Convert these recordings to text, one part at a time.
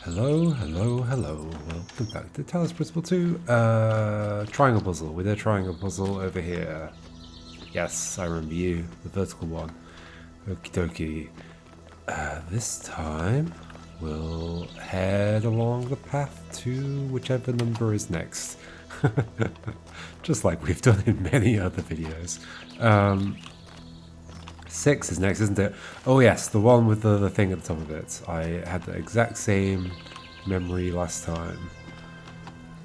Hello, hello, hello. Welcome back to Talos Principle 2. Triangle puzzle. We did a triangle puzzle over here. Yes, I remember you. The vertical one. Okie dokie. This time, we'll head along the path to whichever number is next. Just like we've done in many other videos. 6 is next, isn't it? Oh yes, the one with the thing at the top of it. I had the exact same memory last time.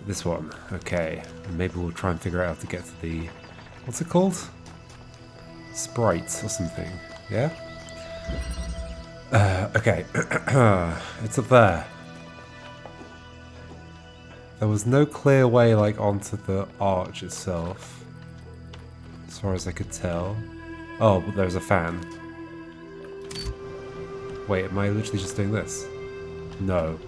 This one, okay. And maybe we'll try and figure out how to get to the... what's it called? Sprites or something, yeah? Okay, it's up there. There was no clear way like onto the arch itself, as far as I could tell. Oh, but there's a fan. Wait, am I literally just doing this? No.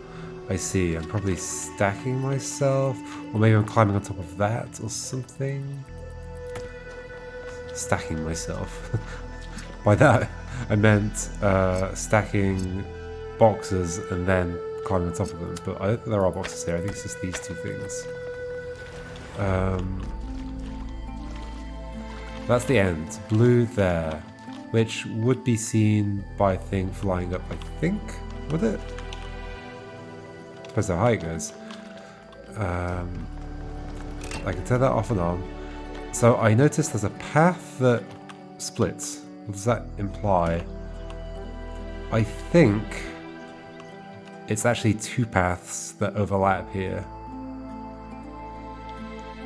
I see. I'm probably stacking myself. Or maybe I'm climbing on top of that or something. Stacking myself. By that, I meant stacking boxes and then climbing on top of them. But I don't think there are boxes here. I think it's just these two things. That's the end. Blue there. Which would be seen by a thing flying up, I think? Would it? Depends how high it goes. I can turn that off and on. So I noticed there's a path that splits. What does that imply? I think it's actually two paths that overlap here.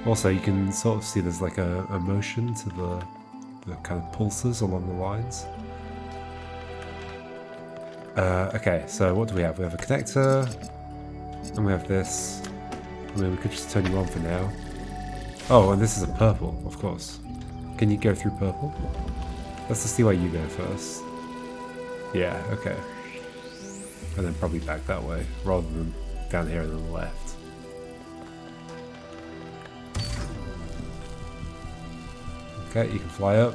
Also, you can sort of see there's like a motion to the kind of pulses along the lines. Okay, so what do we have? We have a connector, and we have this. I mean, we could just turn you on for now. Oh, and this is a purple, of course. Can you go through purple? Let's just see why you go first. Yeah, okay. And then probably back that way, rather than down here on the left. Okay, you can fly up.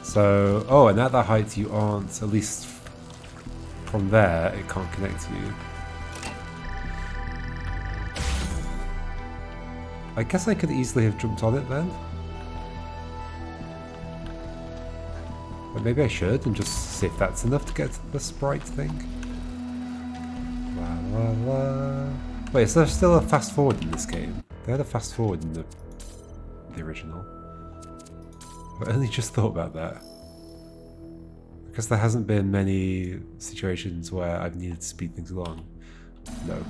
So, oh, and at that height you aren't, at least from there, it can't connect to you. I guess I could easily have jumped on it then. But maybe I should and just see if that's enough to get to the sprite thing. La la la. Wait, is there still a fast forward in this game? They had a fast forward in the original. I only just thought about that. Because there hasn't been many situations where I've needed to speed things along. No.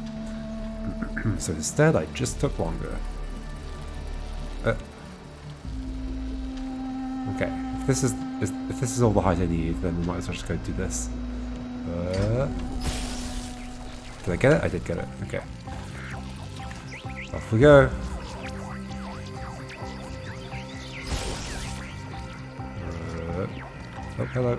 So instead I just took longer. Okay, if this is all the height I need, then we might as well just go do this. Did I get it? I did get it. Okay. Off we go. Oh, hello.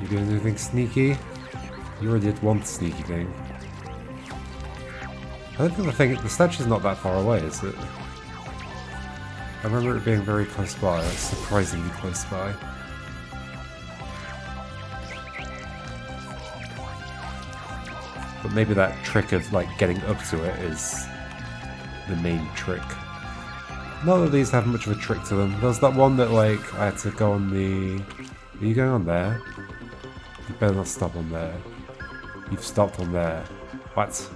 You doing anything sneaky? You already did one sneaky thing. I don't think the statue's not that far away, is it? I remember it being very close by, like surprisingly close by. But maybe that trick of like getting up to it is the main trick. Not that these have much of a trick to them. There's that one that like I had to go on the... Are you going on there? You better not stop on there. You've stopped on there. What?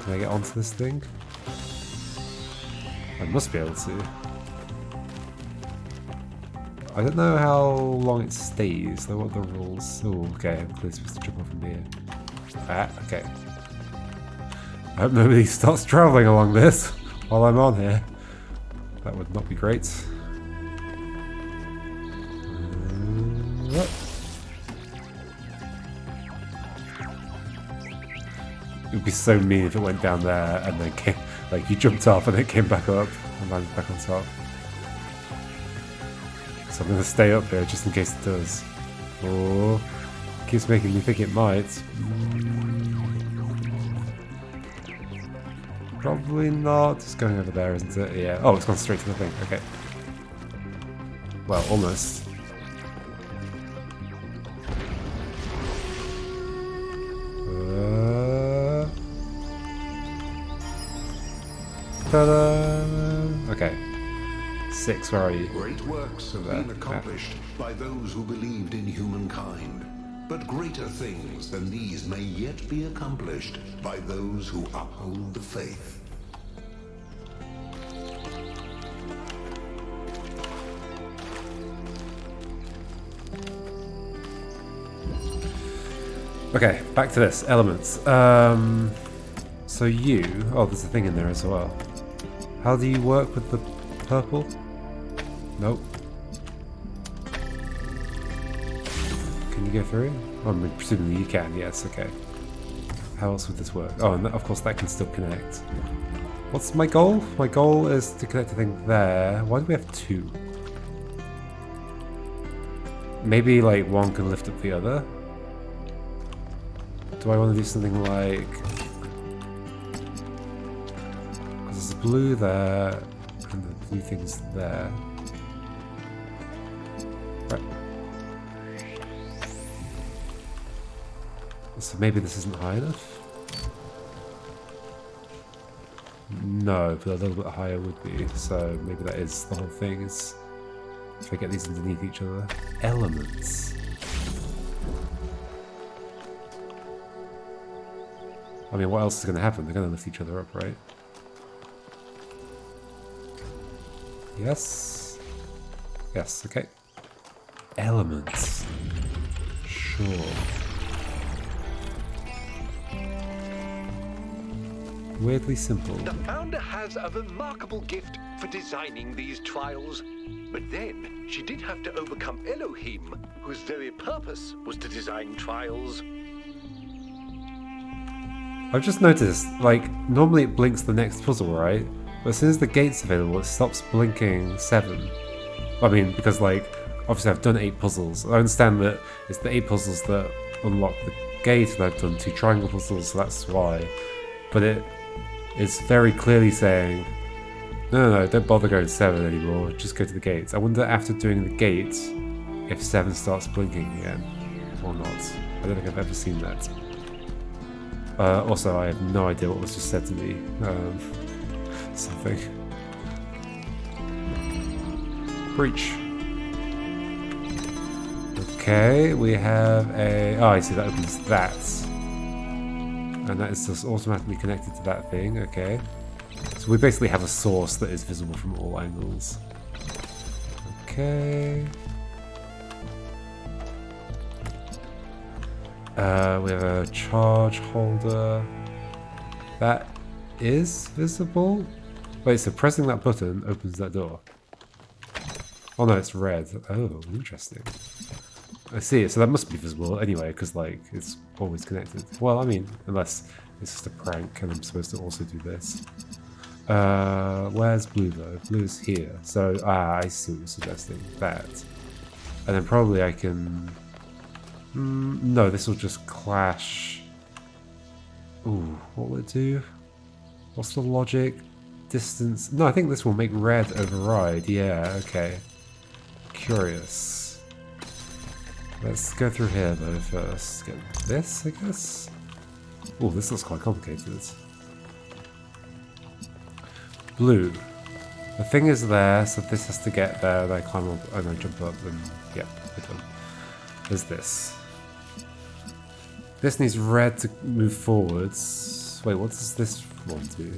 Can I get onto this thing? I must be able to. I don't know how long it stays, though. What are the rules? Oh, okay, I'm clearly supposed to jump off from here. Ah, okay. I hope nobody starts travelling along this while I'm on here. That would not be great. It would be so mean if it went down there and then came, like you jumped off and it came back up and landed back on top. So I'm going to stay up here just in case it does. Oh, it keeps making me think it might. Probably not. It's going over there, isn't it? Yeah. Oh, it's gone straight to the thing. Okay. Well, almost. Ta-da! Okay. 6, where are you? Great works have been accomplished by those who believed in humankind. But greater things than these may yet be accomplished by those who uphold the faith. Okay, back to this. Elements. So you... Oh, there's a thing in there as well. How do you work with the purple? Nope. Can you go through? Oh, I mean, presumably you can, yes, okay. How else would this work? Oh, and of course that can still connect. What's my goal? My goal is to connect a thing there. Why do we have 2? Maybe, like, one can lift up the other? Do I want to do something like... Because there's blue there, and the blue thing's there. Right. So maybe this isn't high enough? No, but a little bit higher would be, so maybe that is the whole thing, is if I get these underneath each other. Elements. I mean, what else is going to happen? They're going to lift each other up, right? Yes. Yes, okay. Elements. Sure. Weirdly simple. The founder has a remarkable gift for designing these trials. But then, she did have to overcome Elohim, whose very purpose was to design trials. I've just noticed, like, normally it blinks the next puzzle, right? But as soon as the gate's available, it stops blinking 7. I mean, because, like, obviously I've done 8 puzzles. I understand that it's the 8 puzzles that unlock the gate, and I've done 2 triangle puzzles, so that's why. But it is very clearly saying, no, don't bother going to 7 anymore, just go to the gates. I wonder after doing the gates, if 7 starts blinking again, or not. I don't think I've ever seen that. Also, I have no idea what was just said to me. Something. Breach. Okay, we have a... Oh, I see, that opens that. And that is just automatically connected to that thing, okay. So we basically have a source that is visible from all angles. Okay. We have a charge holder. That is visible? Wait, so pressing that button opens that door. Oh no, it's red. Oh, interesting. I see, so that must be visible anyway, because like, it's always connected. Well, I mean, unless it's just a prank and I'm supposed to also do this. Where's blue though? Blue is here. So, I see what you're suggesting. That. And then probably I can... no, this will just clash. Ooh, what will it do? What's the logic? Distance? No, I think this will make red override. Yeah, okay. Curious. Let's go through here though first. Get this, I guess? Oh, this looks quite complicated. Blue. The thing is there, so this has to get there, and I climb up, and I jump up, and yeah, we're done. There's this. This needs red to move forwards. Wait, what does this one do?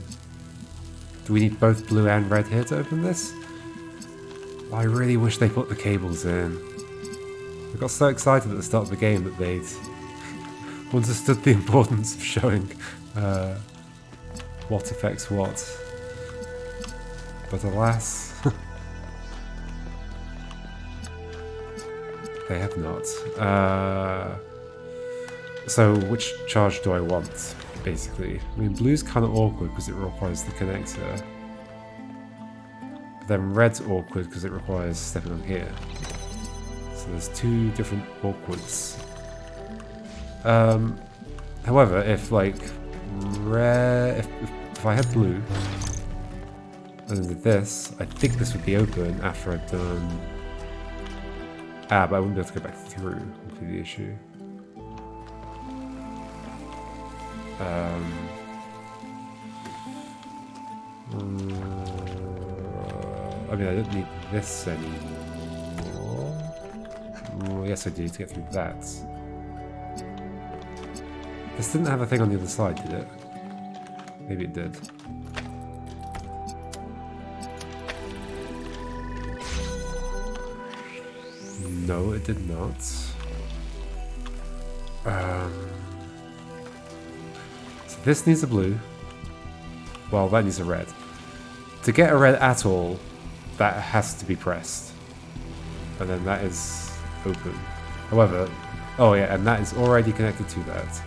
Do we need both blue and red here to open this? I really wish they put the cables in. I got so excited at the start of the game that they'd understood the importance of showing what affects what. But alas, they have not. So which charge do I want, basically? I mean, blue's kind of awkward because it requires the connector. But then red's awkward because it requires stepping on here. So there's 2 different awkwards. However, if like red, if I had blue and then did this, I think this would be open after I've done Ah, but I wouldn't be able to go back through, would be the issue. I mean, I don't need this anymore. Yes, I do, to get through that. This didn't have a thing on the other side, did it? Maybe it did. No, it did not. So this needs a blue. Well, that needs a red. To get a red at all, that has to be pressed. And then that is open. However, oh yeah, and that is already connected to that.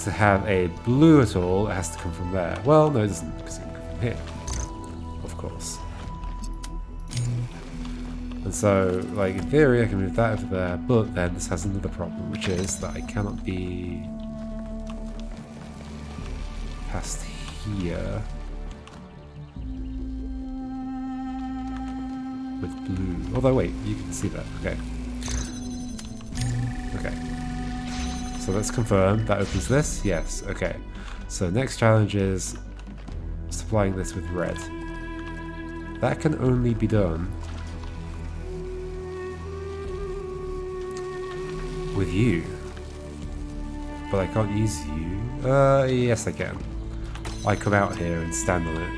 To have a blue at all, it has to come from there. Well, no, it doesn't, because it can come from here. Of course. And so, like, in theory, I can move that over there, but then this has another problem, which is that I cannot be past here with blue. Although, wait, you can see that. Okay. Okay. So let's confirm. That opens this? Yes. Okay. So next challenge is supplying this with red. That can only be done with you. But I can't use you. Yes I can. I come out here and stand on it.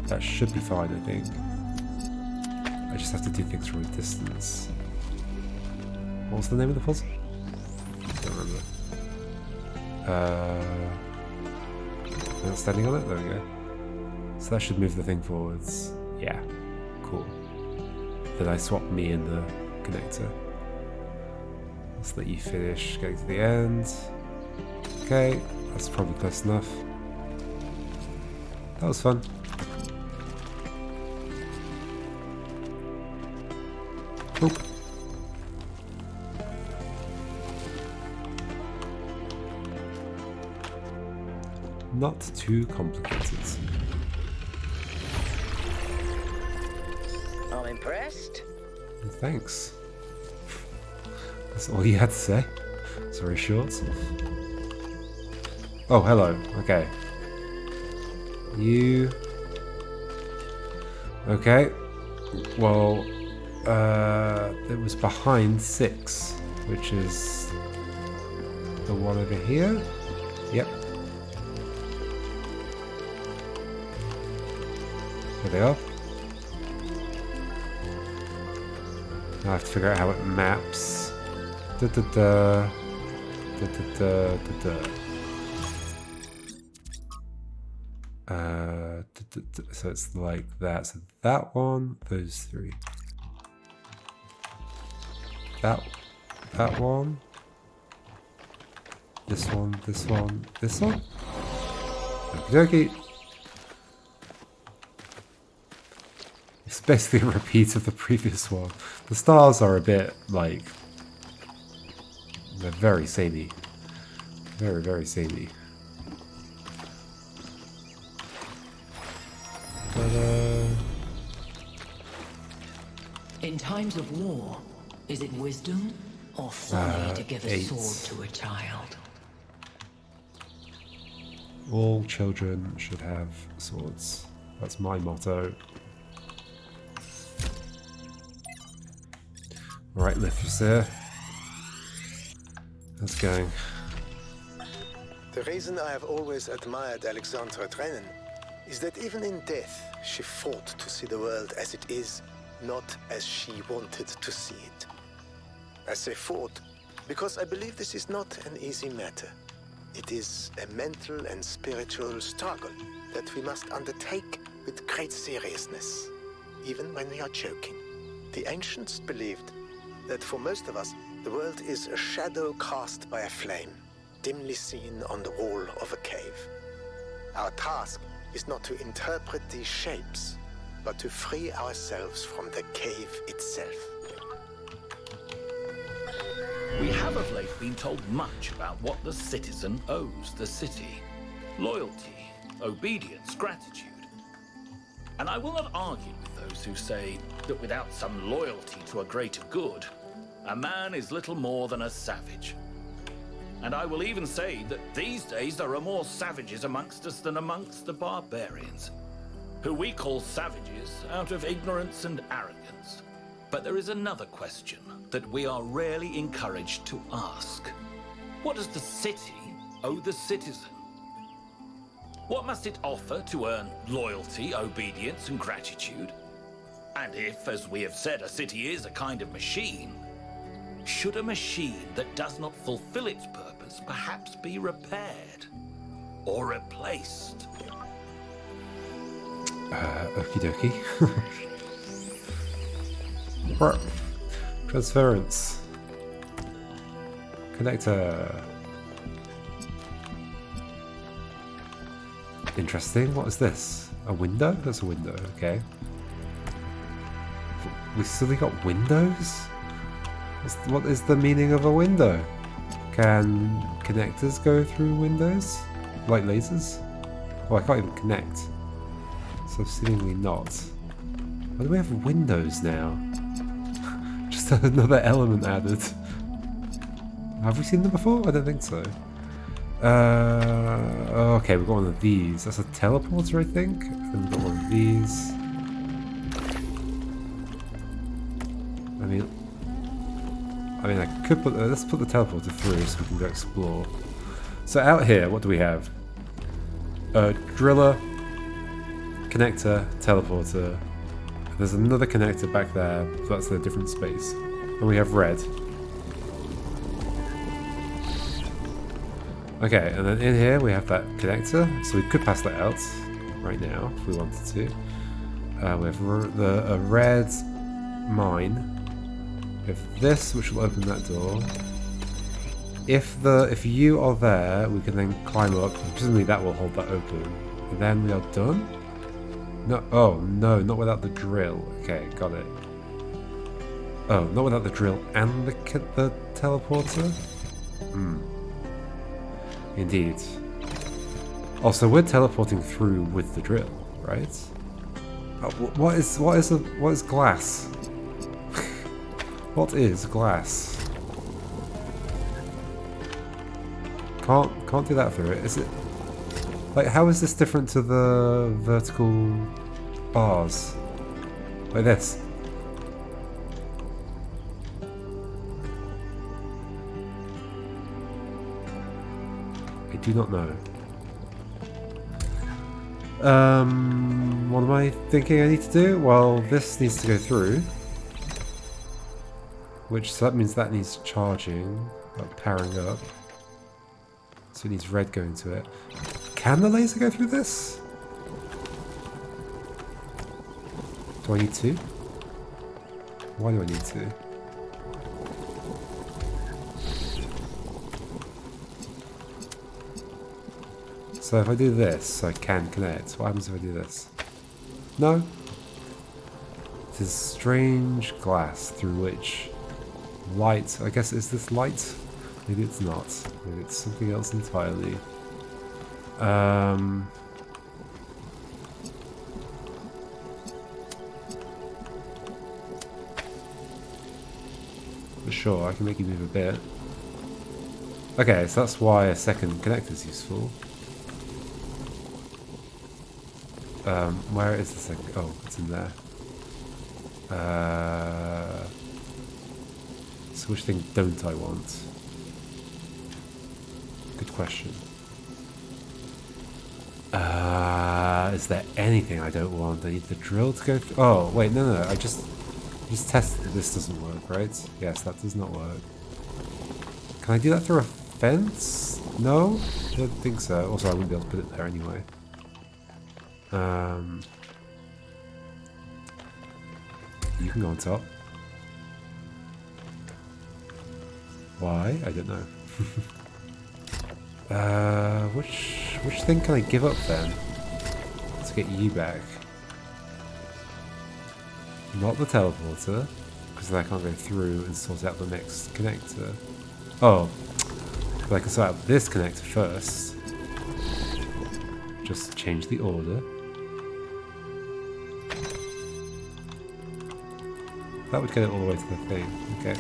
That should be fine, I think. I just have to do things from a distance. What was the name of the puzzle? I don't remember. Not standing on it? There we go. So that should move the thing forwards. Yeah. Cool. Then I swap me in the connector. Let's let you finish getting to the end. Okay, that's probably close enough. That was fun. Oop. Not too complicated. I'm impressed. Thanks. That's all you had to say. It's very short. Oh, hello. Okay. You. Okay. Well, it was behind 6, which is the one over here. Yep. There they are. Now I have to figure out how it maps. Da da da. Da da da da da. So it's like that. So that one, those 3. That one. This one, this one, this one. Okie dokie. It's basically a repeat of the previous one. The stars are a bit like, they're very samey. Very, very samey. In times of war, is it wisdom or folly to give a 8. sword to a child? All children should have swords. That's my motto. Alright, Lifthrasir. How's it going? The reason I have always admired Alexandra Drennan is that even in death, she fought to see the world as it is, not as she wanted to see it. I say fought because I believe this is not an easy matter. It is a mental and spiritual struggle that we must undertake with great seriousness, even when we are joking. The ancients believed that for most of us, the world is a shadow cast by a flame, dimly seen on the wall of a cave. Our task is not to interpret these shapes, but to free ourselves from the cave itself. We have of late been told much about what the citizen owes the city. Loyalty, obedience, gratitude. And I will not argue with those who say that without some loyalty to a greater good, a man is little more than a savage. And I will even say that these days there are more savages amongst us than amongst the barbarians, who we call savages out of ignorance and arrogance. But there is another question that we are rarely encouraged to ask. What does the city owe the citizen? What must it offer to earn loyalty, obedience, and gratitude? And if, as we have said, a city is a kind of machine, should a machine that does not fulfill its purpose perhaps be repaired or replaced? Okie dokie. Right. Transference. Connector. Interesting. What is this? A window? That's a window. Okay. We still got windows? What is the meaning of a window? Can connectors go through windows? Like lasers? Oh, I can't even connect. So seemingly not. Why do we have windows now? Just another element added. Have we seen them before? I don't think so. Okay, we've got one of these. That's a teleporter, I think. Then we've got one of these. I mean, I could put. Let's put the teleporter through so we can go explore. So out here, what do we have? A driller, connector, teleporter. There's another connector back there, so that's a different space. And we have red. Okay, and then in here we have that connector, so we could pass that out right now if we wanted to. We have a red mine. We have this, which will open that door. If you are there, we can then climb up, and presumably that will hold that open. And then we are done? No, oh no, not without the drill. Okay, got it. Oh, not without the drill and the teleporter? Indeed. Also, we're teleporting through with the drill, right? Oh, what is glass? What is glass? Can't do that through it. Is it like, how is this different to the vertical bars? Like this. I do not know. What am I thinking I need to do? Well, this needs to go through. So that means that needs charging, like powering up. So it needs red going to it. Can the laser go through this? Do I need to? Why do I need to? So if I do this, I can connect. What happens if I do this? No. It is strange glass through which light, I guess, is this light? Maybe it's not. Maybe it's something else entirely. For sure, I can make you move a bit. Okay, so that's why a second connector is useful. Where is the second? Oh, it's in there. So which thing don't I want? Good question. Is there anything I don't want? I need the drill to go through. Oh, wait, no. I just tested that this doesn't work, right? Yes, that does not work. Can I do that through a fence? No? I don't think so. Also, I wouldn't be able to put it there anyway. You can go on top. Why? I don't know. Which thing can I give up then to get you back? Not the teleporter, because then I can't go through and sort out the next connector. Oh, but I can sort out this connector first. Just change the order. That would get it all the way to the thing. Okay.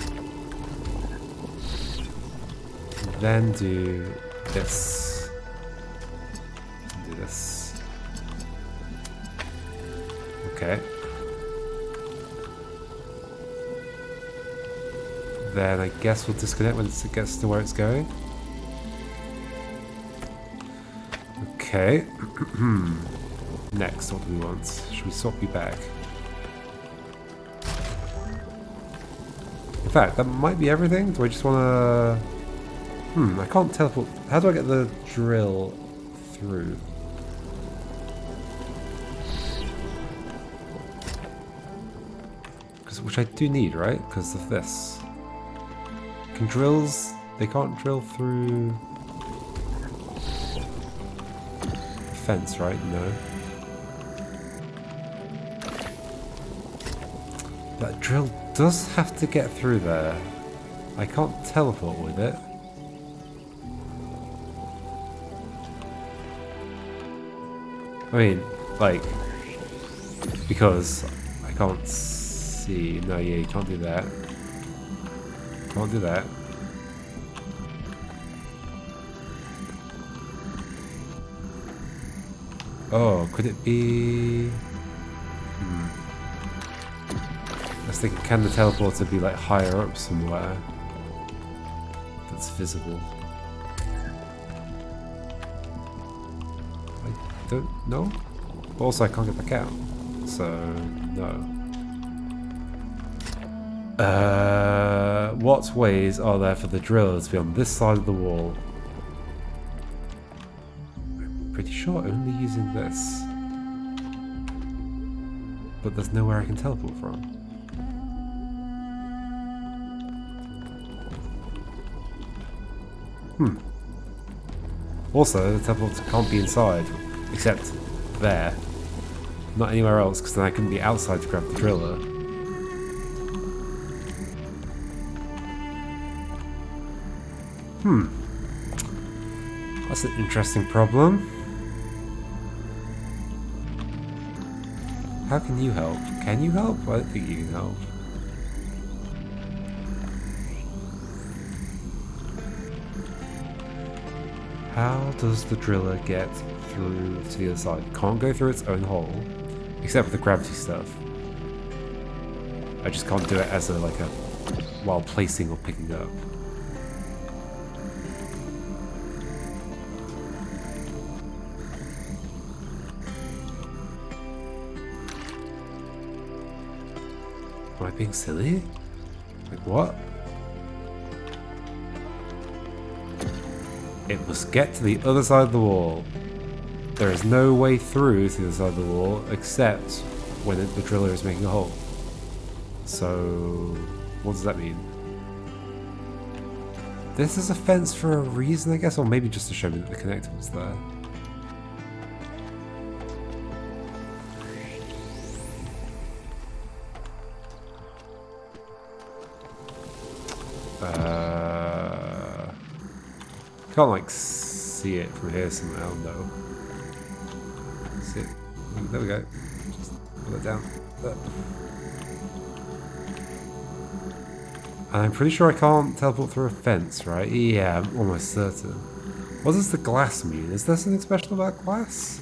Then do this. Do this. Okay. Then I guess we'll disconnect when it gets to where it's going. Okay. Next, what do we want? Should we swap you back? In fact, that might be everything. Do I just want to... I can't teleport. How do I get the drill through? Which I do need, right? Because of this. Can drills... They can't drill through... the fence, right? No. That drill does have to get through there. I can't teleport with it. I mean, like... because I can't see... No, yeah, you can't do that. Can't do that. Oh, could it be... I was thinking, can the teleporter be like higher up somewhere that's visible? I don't know. But also, I can't get back out, so no. What ways are there for the driller to be on this side of the wall? I'm pretty sure only using this. But there's nowhere I can teleport from. Also, the teleporter can't be inside, except there. Not anywhere else, because then I couldn't be outside to grab the driller. That's an interesting problem. How can you help? Can you help? I don't think you can help. How does the driller get through to the other side? It can't go through its own hole, except for the gravity stuff. I just can't do it as while placing or picking up. Am I being silly? Like what? It must get to the other side of the wall. There is no way through to the other side of the wall except when the driller is making a hole. So, what does that mean? This is a fence for a reason, I guess, or maybe just to show me that the connector was there. Can't like see it from here somehow, no. See it? There we go. Just put it down. There. And I'm pretty sure I can't teleport through a fence, right? Yeah, I'm almost certain. What does the glass mean? Is there something special about glass?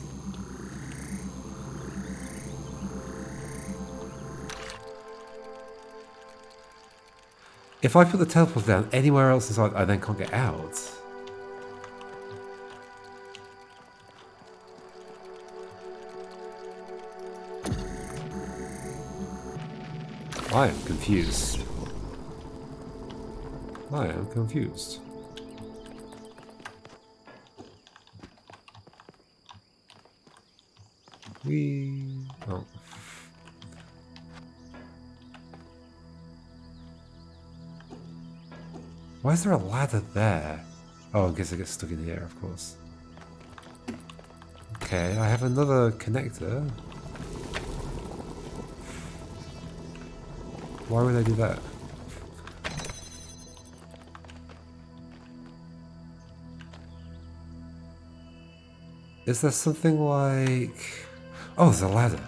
If I put the teleporter down anywhere else inside, I then can't get out. I am confused. I am confused. Oh. Why is there a ladder there? Oh, I guess I get stuck in here, of course. Okay, I have another connector. Why would I do that? Is there something like... Oh, there's a ladder.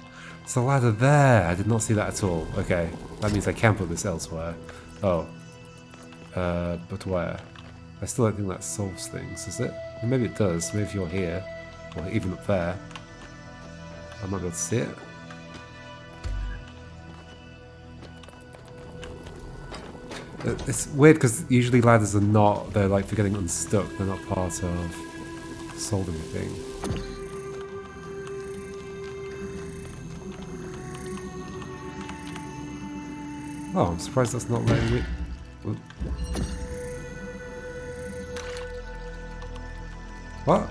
There's a ladder there. I did not see that at all. Okay, that means I can put this elsewhere. Oh. But where? I still don't think that solves things, does it? Well, maybe it does. Maybe if you're here, or even up there, I might be able to see it. It's weird because usually ladders are not, they're like for getting unstuck, they're not part of solving the thing. Oh, I'm surprised that's not letting me. What?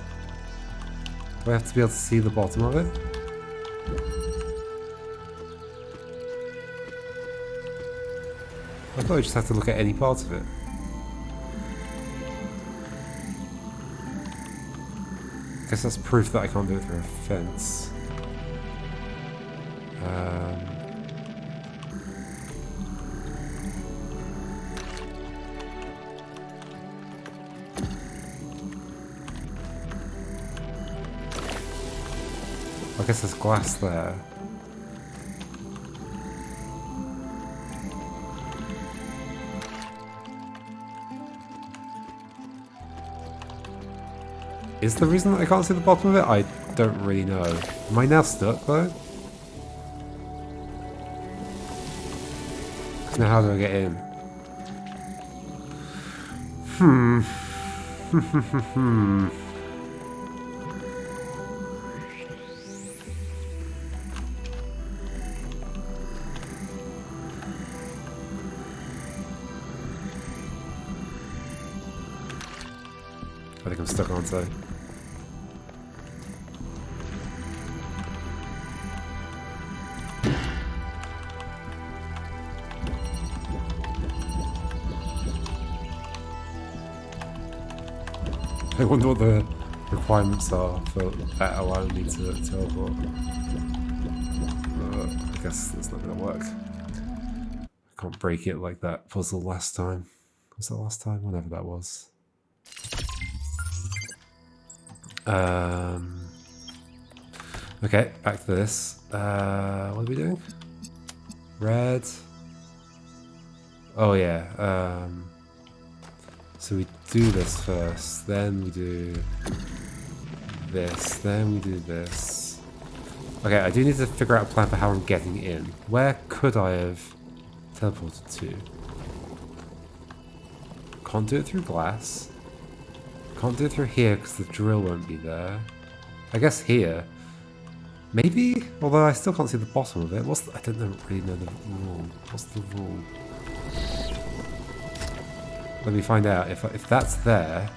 Do I have to be able to see the bottom of it? I thought I just had to look at any part of it. Guess that's proof that I can't do it through a fence. I guess there's glass there. Is the reason that I can't see the bottom of it? I don't really know. Am I now stuck though? Now how do I get in? I think I'm stuck, aren't I? I wonder what the requirements are for that allowing me to teleport. I guess that's not going to work. I can't break it like that puzzle last time. Was that last time? Whenever that was. Okay, back to this. What are we doing? Red. Oh yeah. So we do this first, then we do this, then we do this. Okay, I do need to figure out a plan for how I'm getting in. Where could I have teleported to? Can't do it through glass. Can't do it through here because the drill won't be there. I guess here. Maybe? Although I still can't see the bottom of it. I don't really know the rule. What's the rule? Let me find out. If that's there...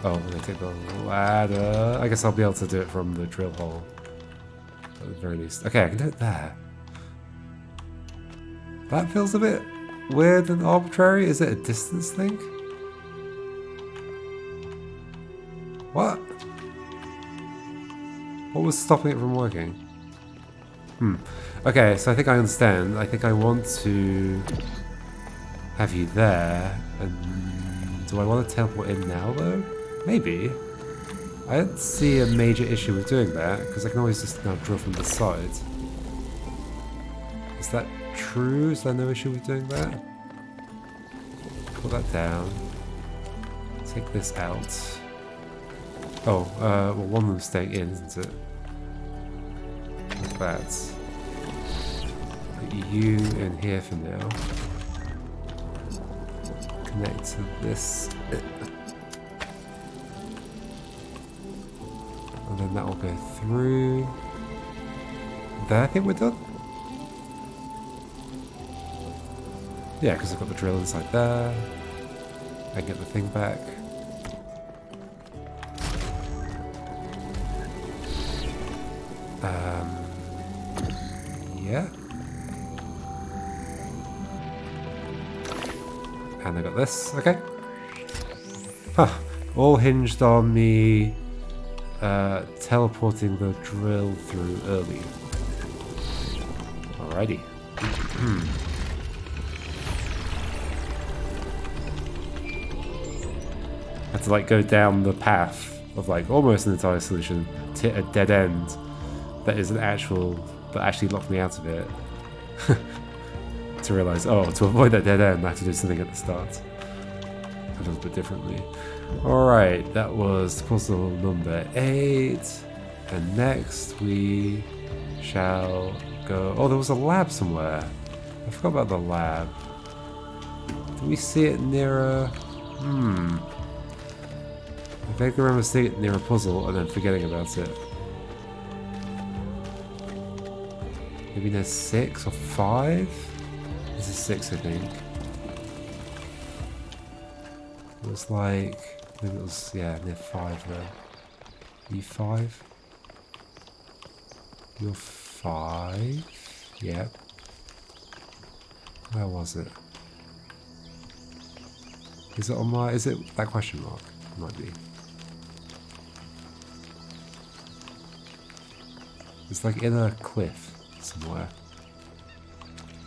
Oh, I'm going to take the ladder. I guess I'll be able to do it from the drill hole. At the very least. Okay, I can do it there. That feels a bit weird and arbitrary. Is it a distance thing? What? What was stopping it from working? Okay, so I think I understand. I think I want to have you there. And do I want to teleport in now, though? Maybe. I don't see a major issue with doing that, because I can always just now drill from the side. Is that true? Is there no issue with doing that? Put that down. Take this out. Oh, well, one of them's staying in, isn't it? Like that. Put you in here for now. Connect to this. And then that will go through. There, I think we're done. Yeah, because I've got the drill inside there. I can get the thing back. Yeah. And I got this. Okay. Huh. All hinged on me teleporting the drill through early. Alrighty. Had to like go down the path of like almost an entire solution to a dead end that is an actual but actually locked me out of it. To realise, oh, to avoid that dead end, I have to do something at the start. A little bit differently. Alright, that was puzzle number 8. And next we shall go... Oh, there was a lab somewhere. I forgot about the lab. Did we see it nearer? I vaguely remember seeing it near a puzzle and then forgetting about it. Maybe near 6 or 5? This is 6, I think. It was like... maybe it was, yeah, near 5 there. You 5? You're 5? Yep. Where was it? Is it on my... is it that question mark? It might be. It's like in a cliff somewhere.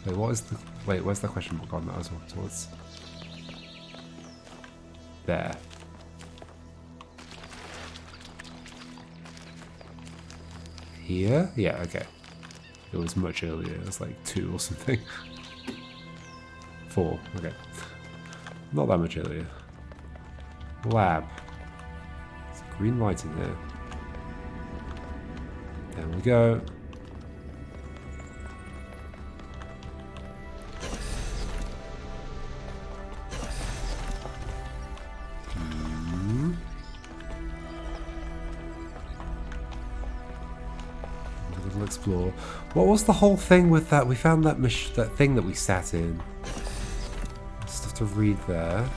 Wait, what is the... wait, where's the question mark on that as well? Towards... there. Here? Yeah, okay. It was much earlier. It was like 2 or something. 4, okay. Not that much earlier. Lab. There's a green light in here. There we go. Explore. What was the whole thing with that? We found that that thing that we sat in. Stuff to read there.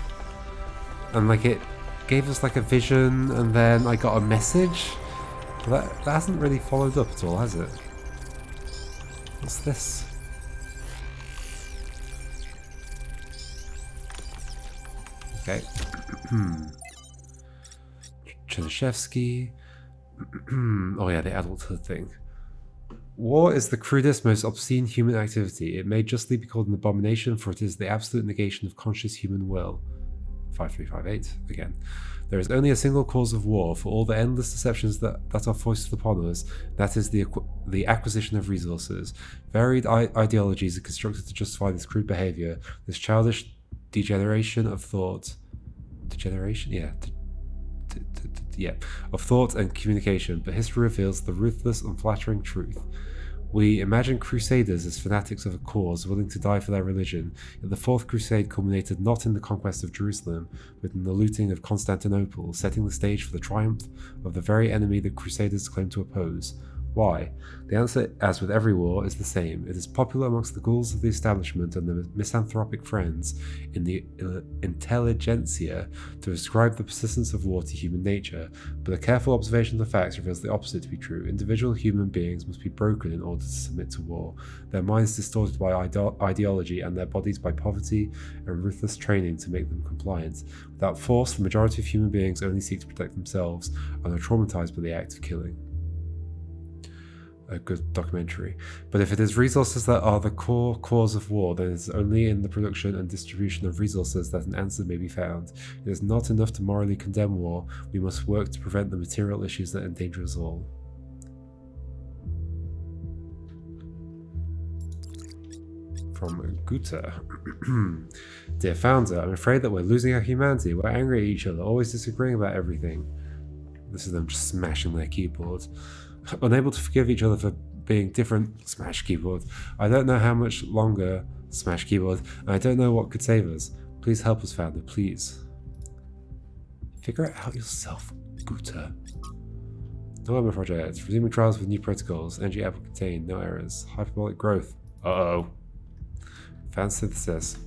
And like it gave us like a vision and then I got a message. That hasn't really followed up at all, has it? What's this? Okay. Chernyshevsky. Oh yeah, the adulthood thing. War is the crudest, most obscene human activity. It may justly be called an abomination, for it is the absolute negation of conscious human will. 5358, again. There is only a single cause of war, for all the endless deceptions that are foisted upon us, that is the acquisition of resources. Varied ideologies are constructed to justify this crude behavior, this childish degeneration of thought. Degeneration? Yeah. Of thought and communication, but history reveals the ruthless, unflattering truth. We imagine crusaders as fanatics of a cause, willing to die for their religion, yet the Fourth Crusade culminated not in the conquest of Jerusalem, but in the looting of Constantinople, setting the stage for the triumph of the very enemy the crusaders claimed to oppose. Why? The answer, as with every war, is the same. It is popular amongst the ghouls of the establishment and the misanthropic friends in the intelligentsia to ascribe the persistence of war to human nature, but a careful observation of the facts reveals the opposite to be true. Individual human beings must be broken in order to submit to war, their minds distorted by ideology and their bodies by poverty and ruthless training to make them compliant. Without force, the majority of human beings only seek to protect themselves and are traumatized by the act of killing. A good documentary. But if it is resources that are the core cause of war, then it is only in the production and distribution of resources that an answer may be found. It is not enough to morally condemn war, we must work to prevent the material issues that endanger us all. From Guta. Dear Founder, I'm afraid that we're losing our humanity. We're angry at each other, always disagreeing about everything. This is them just smashing their keyboard. Unable to forgive each other for being different, smash keyboard. I don't know how much longer, smash keyboard, and I don't know what could save us. Please help us, Founder, please. Figure it out yourself, Guta. November project. Resuming trials with new protocols. Energy output contained. No errors. Hyperbolic growth. Uh-oh. Fan synthesis.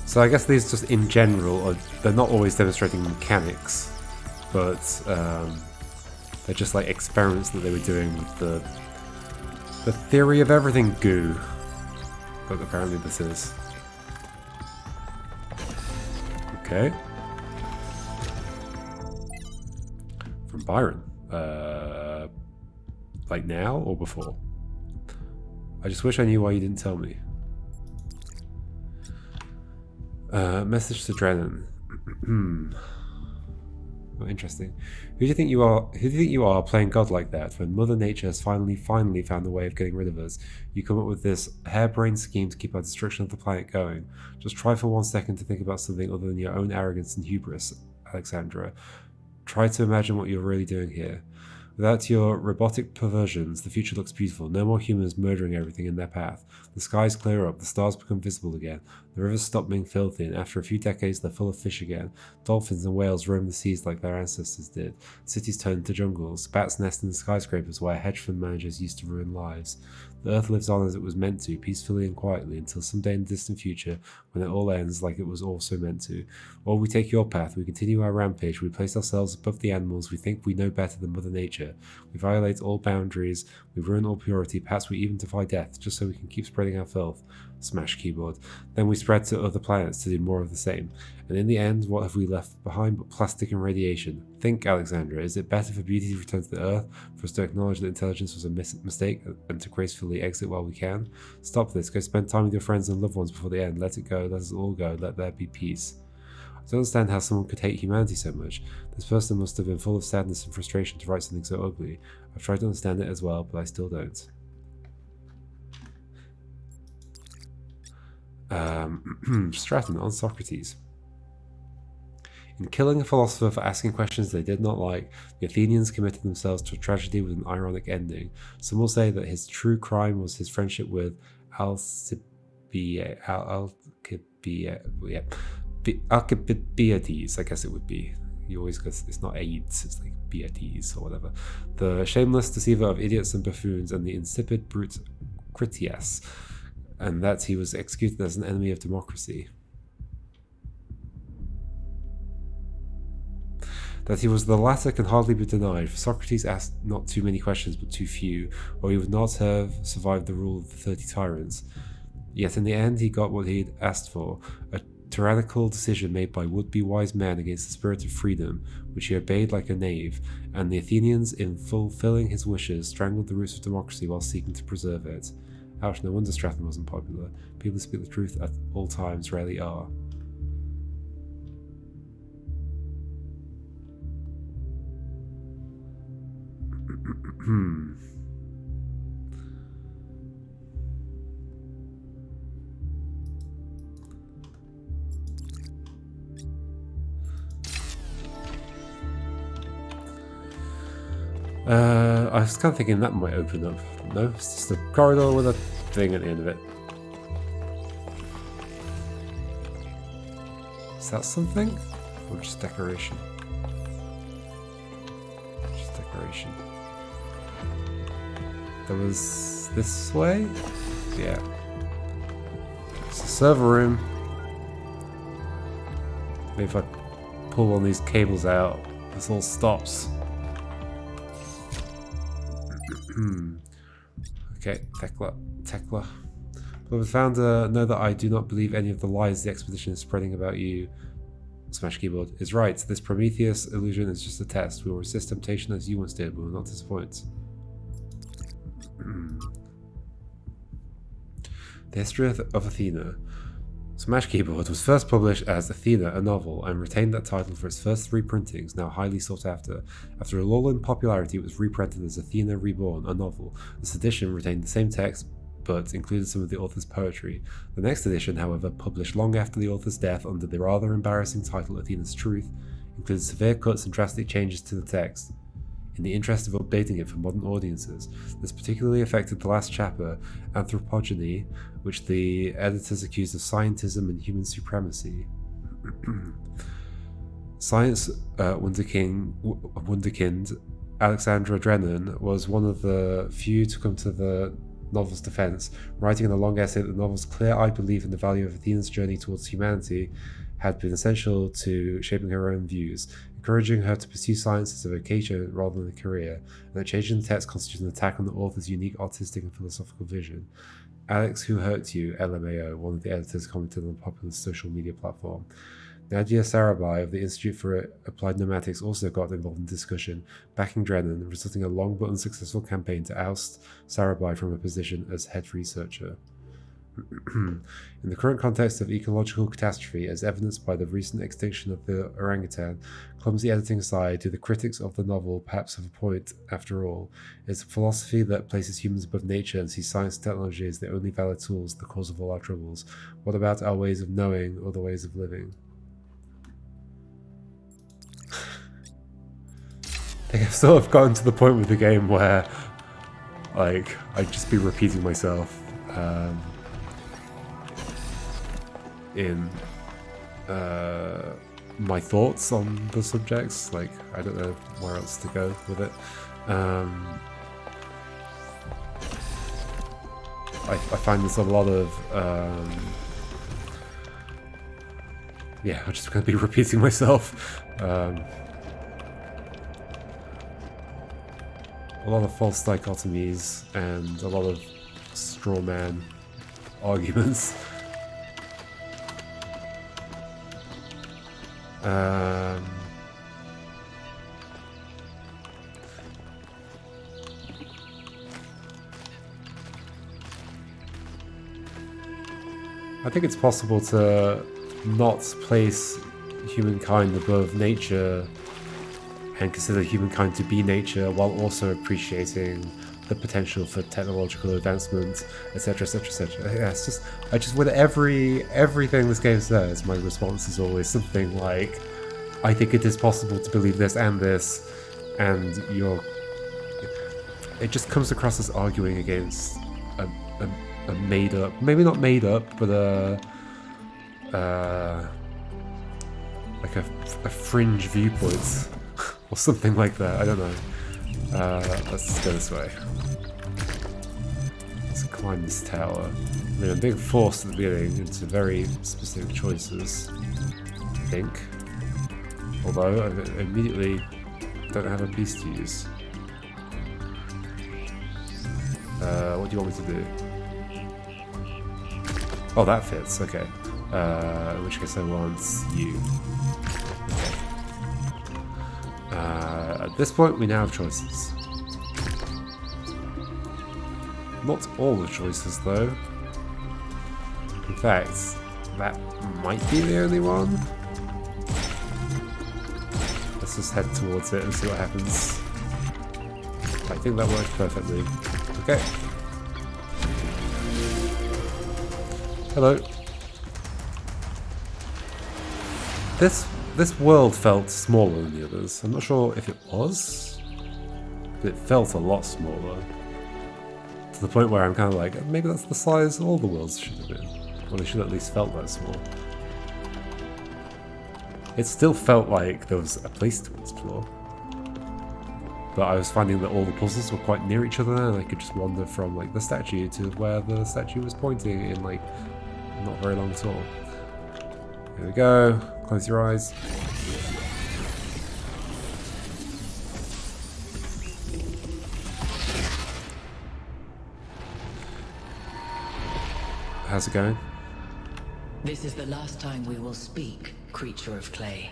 So I guess these just in general, they're not always demonstrating mechanics, but they're just like experiments that they were doing with the theory of everything goo. But apparently this is. Okay. From Byron. Like now or before? I just wish I knew why you didn't tell me. Message to Drennan. Oh, interesting. Who do you think you are? Who do you think you are playing God like that? When Mother Nature has finally found a way of getting rid of us, you come up with this harebrained scheme to keep our destruction of the planet going. Just try for 1 second to think about something other than your own arrogance and hubris, Alexandra. Try to imagine what you're really doing here. Without your robotic perversions, the future looks beautiful. No more humans murdering everything in their path. The skies clear up, the stars become visible again. The rivers stop being filthy, and after a few decades they're full of fish again. Dolphins and whales roam the seas like their ancestors did. Cities turn into jungles. Bats nest in the skyscrapers where hedge fund managers used to ruin lives. The Earth lives on as it was meant to, peacefully and quietly, until someday in the distant future, when it all ends like it was also meant to. Or we take your path, we continue our rampage, we place ourselves above the animals, we think we know better than Mother Nature. We violate all boundaries, we ruin all purity, perhaps we even defy death, just so we can keep spreading our filth. Smash keyboard. Then we spread to other planets to do more of the same. And in the end, what have we left behind but plastic and radiation? Think, Alexandra, is it better for beauty to return to the Earth, for us to acknowledge that intelligence was a mistake, and to gracefully exit while we can? Stop this, go spend time with your friends and loved ones before the end, let it go, let us all go, let there be peace. I don't understand how someone could hate humanity so much. This person must have been full of sadness and frustration to write something so ugly. I've tried to understand it as well, but I still don't. Straton on Socrates. In killing a philosopher for asking questions they did not like, the Athenians committed themselves to a tragedy with an ironic ending. Some will say that his true crime was his friendship with Alcibiades, I guess it would be. You always guess it's not AIDS, it's like Beates or whatever. The shameless deceiver of idiots and buffoons, and the insipid brute Critias, and that he was executed as an enemy of democracy. That he was the latter can hardly be denied, for Socrates asked not too many questions but too few, or he would not have survived the rule of the 30 tyrants. Yet in the end he got what he'd asked for, a tyrannical decision made by would-be wise men against the spirit of freedom, which he obeyed like a knave, and the Athenians, in fulfilling his wishes, strangled the roots of democracy while seeking to preserve it. Ouch, no wonder Straton wasn't popular. People who speak the truth at all times rarely are. I was kind of thinking that might open up. No, it's just a corridor with a thing at the end of it. Is that something? Or just decoration? Just decoration. There was this way? Yeah. It's a server room. Maybe if I pull one of these cables out, this all stops. Okay, Tekla. Beloved founder, know that I do not believe any of the lies the expedition is spreading about you. Smash keyboard is right. This Prometheus illusion is just a test. We will resist temptation as you once did, but we will not disappoint. The History of Athena. Smash Keyboard was first published as Athena, a novel, and retained that title for its first 3 printings, now highly sought after. After a lull in popularity, it was reprinted as Athena Reborn, a novel. This edition retained the same text, but included some of the author's poetry. The next edition, however, published long after the author's death under the rather embarrassing title Athena's Truth, included severe cuts and drastic changes to the text. In the interest of updating it for modern audiences, this particularly affected the last chapter, Anthropogeny, which the editors accused of scientism and human supremacy. Science wunderkind Alexandra Drennan was one of the few to come to the novel's defense, writing in a long essay that the novel's clear-eyed belief in the value of Athena's journey towards humanity had been essential to shaping her own views, encouraging her to pursue science as a vocation rather than a career, and that changing the text constitutes an attack on the author's unique artistic and philosophical vision. Alex, who hurt you, LMAO, one of the editors, commented on a popular social media platform. Nadia Sarabhai of the Institute for Applied Pneumatics also got involved in discussion, backing Drennan, resulting in a long but unsuccessful campaign to oust Sarabhai from her position as head researcher. In the current context of ecological catastrophe, as evidenced by the recent extinction of the orangutan, clumsy editing aside, do the critics of the novel perhaps have a point after all? It's a philosophy that places humans above nature and sees science and technology as the only valid tools, the cause of all our troubles. What about our ways of knowing or the ways of living? I think I've sort of gotten to the point with the game where, like, I'd just be repeating myself. In my thoughts on the subjects. Like, I don't know where else to go with it. I find there's a lot of yeah, I'm just going to be repeating myself. A lot of false dichotomies and a lot of straw man arguments. I think it's possible to not place humankind above nature and consider humankind to be nature while also appreciating the potential for technological advancement, etc., etc., etc. Yeah, it's just, I just, with everything this game says, my response is always something like, I think it is possible to believe this, and it just comes across as arguing against a made up, maybe not made up, but like a fringe viewpoint or something like that. I don't know. Let's go this way. Let's climb this tower. I mean, I'm being forced at the beginning into very specific choices, I think. Although I immediately don't have a piece to use. What do you want me to do? Oh, that fits, okay. In which case I want you. Okay. At this point we now have choices. Not all the choices though. In fact, that might be the only one. Let's just head towards it and see what happens. I think that works perfectly. Okay. Hello. This world felt smaller than the others. I'm not sure if it was, but it felt a lot smaller. To the point where I'm kind of like, maybe that's the size all the worlds should have been. Or they should at least felt that small. It still felt like there was a place to explore. But I was finding that all the puzzles were quite near each other, and I could just wander from like the statue to where the statue was pointing in like not very long at all. Here we go. Close your eyes. How's it going? This is the last time we will speak, creature of clay.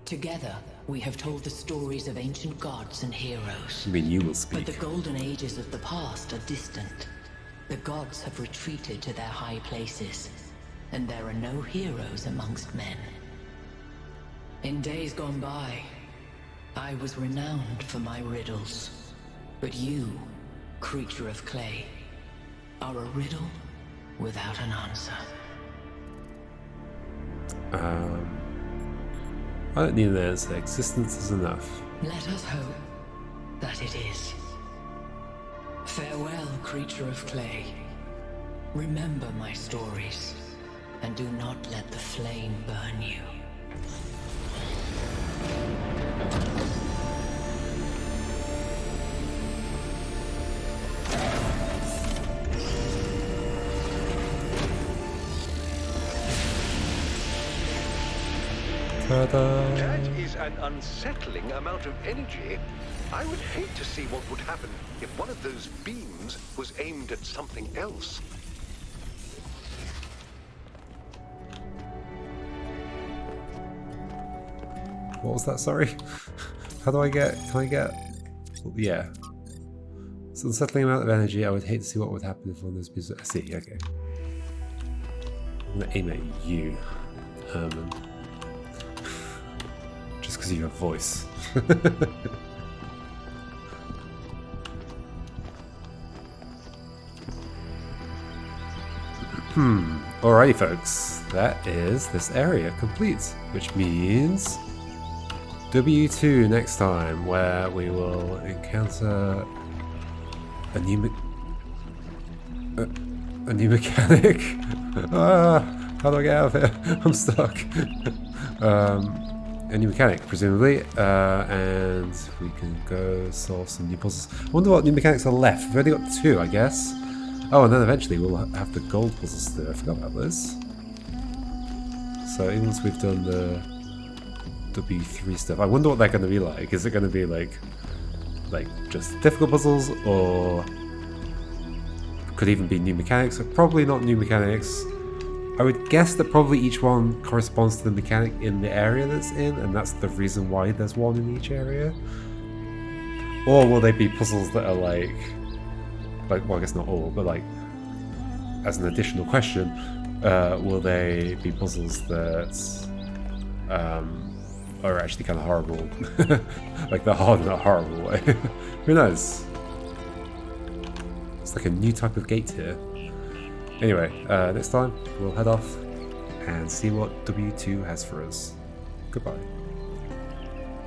Together, we have told the stories of ancient gods and heroes. I mean, you will speak. But the golden ages of the past are distant. The gods have retreated to their high places, and there are no heroes amongst men. In days gone by, I was renowned for my riddles. But you, creature of clay, are a riddle without an answer. I don't need an answer. Existence is enough. Let us hope that it is. Farewell, creature of clay. Remember my stories, and do not let the flame burn you. Ta-da. That is an unsettling amount of energy. I would hate to see what would happen if one of those beams was aimed at something else. What was that? Sorry. How do I get? Can I get? Yeah. It's an unsettling amount of energy. I would hate to see what would happen if one of those pieces. I see. Okay. I'm gonna aim at you, Herman. Just because you have voice. Alrighty folks, that is this area complete, which means W2 next time, where we will encounter a new mechanic. How do I get out of here? I'm stuck. A new mechanic, presumably, and we can go solve some new puzzles. I wonder what new mechanics are left. We've only got 2, I guess. Oh, and then eventually we'll have the gold puzzles to do. I forgot about this. So even once we've done the W3 stuff, I wonder what they're going to be like. Is it going to be like just difficult puzzles, or could even be new mechanics? Probably not new mechanics. I would guess that probably each one corresponds to the mechanic in the area that's in, and that's the reason why there's one in each area. Or will they be puzzles that are like, well, I guess not all, but like, as an additional question, will they be puzzles that are actually kind of horrible? Like they're hard in a horrible way. Who knows? It's like a new type of gate here. Anyway, next time we'll head off and see what W2 has for us. Goodbye.